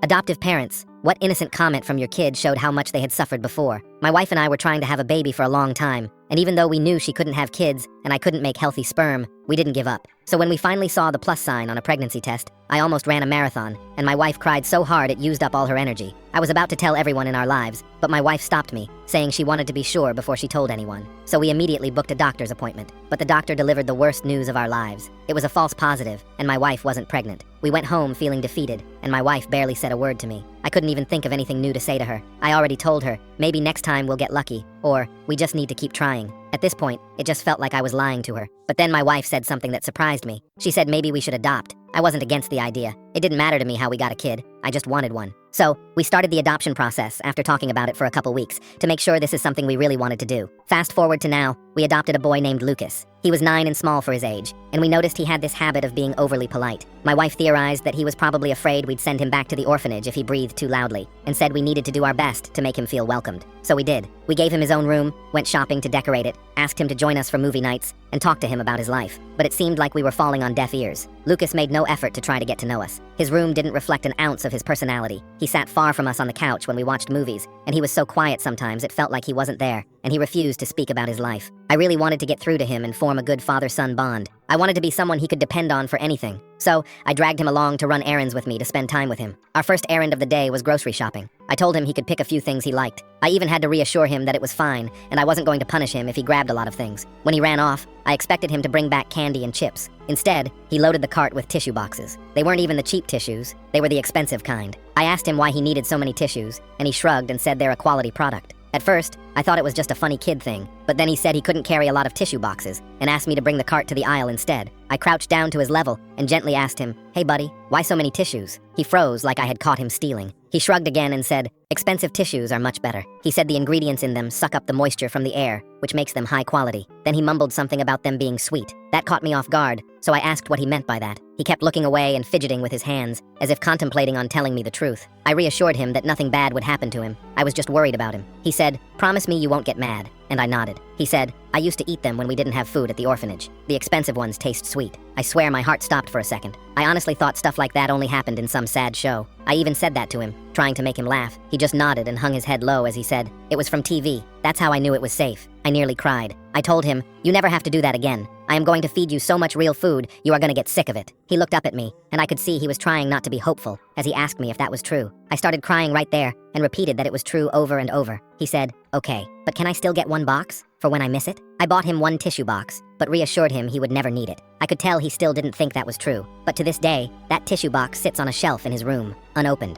Adoptive parents, what innocent comment from your kid showed how much they had suffered before. My wife and I were trying to have a baby for a long time, and even though we knew she couldn't have kids and I couldn't make healthy sperm, we didn't give up. So when we finally saw the plus sign on a pregnancy test, I almost ran a marathon, and my wife cried so hard it used up all her energy. I was about to tell everyone in our lives, but my wife stopped me, saying she wanted to be sure before she told anyone. So we immediately booked a doctor's appointment, but the doctor delivered the worst news of our lives. It was a false positive, and my wife wasn't pregnant. We went home feeling defeated, and my wife barely said a word to me. I couldn't even think of anything new to say to her. I already told her, maybe next time we'll get lucky, or we just need to keep trying. At this point, it just felt like I was lying to her. But then my wife said something that surprised me. She said maybe we should adopt. I wasn't against the idea. It didn't matter to me how we got a kid. I just wanted one. So, we started the adoption process after talking about it for a couple weeks to make sure this is something we really wanted to do. Fast forward to now, we adopted a boy named Lucas. He was 9 and small for his age, and we noticed he had this habit of being overly polite. My wife theorized that he was probably afraid we'd send him back to the orphanage if he breathed too loudly, and said we needed to do our best to make him feel welcomed. So we did. We gave him his own room, went shopping to decorate it, asked him to join us for movie nights, and talked to him about his life. But it seemed like we were falling on deaf ears. Lucas made no effort to try to get to know us. His room didn't reflect an ounce of his personality. He sat far from us on the couch when we watched movies, and he was so quiet sometimes it felt like he wasn't there, and he refused to speak about his life. I really wanted to get through to him and form a good father-son bond. I wanted to be someone he could depend on for anything. So, I dragged him along to run errands with me to spend time with him. Our first errand of the day was grocery shopping. I told him he could pick a few things he liked. I even had to reassure him that it was fine, and I wasn't going to punish him if he grabbed a lot of things. When he ran off, I expected him to bring back candy and chips. Instead, he loaded the cart with tissue boxes. They weren't even the cheap tissues, they were the expensive kind. I asked him why he needed so many tissues, and he shrugged and said they're a quality product. At first, I thought it was just a funny kid thing, but then he said he couldn't carry a lot of tissue boxes and asked me to bring the cart to the aisle instead. I crouched down to his level and gently asked him, "Hey buddy, why so many tissues?" He froze like I had caught him stealing. He shrugged again and said, "Expensive tissues are much better." He said the ingredients in them suck up the moisture from the air, which makes them high quality. Then he mumbled something about them being sweet. That caught me off guard, so I asked what he meant by that. He kept looking away and fidgeting with his hands, as if contemplating on telling me the truth. I reassured him that nothing bad would happen to him. I was just worried about him. He said, "Promise me you won't get mad." And I nodded. He said, "I used to eat them when we didn't have food at the orphanage. The expensive ones taste sweet." I swear my heart stopped for a second. I honestly thought stuff like that only happened in some sad show. I even said that to him, trying to make him laugh. He just nodded and hung his head low as he said, "It was from TV. That's how I knew it was safe." I nearly cried. I told him, "You never have to do that again. I am going to feed you so much real food, you are going to get sick of it." He looked up at me, and I could see he was trying not to be hopeful as he asked me if that was true. I started crying right there and repeated that it was true over and over. He said, "Okay, but can I still get one box for when I miss it?" I bought him one tissue box, but reassured him he would never need it. I could tell he still didn't think that was true, but to this day, that tissue box sits on a shelf in his room, unopened.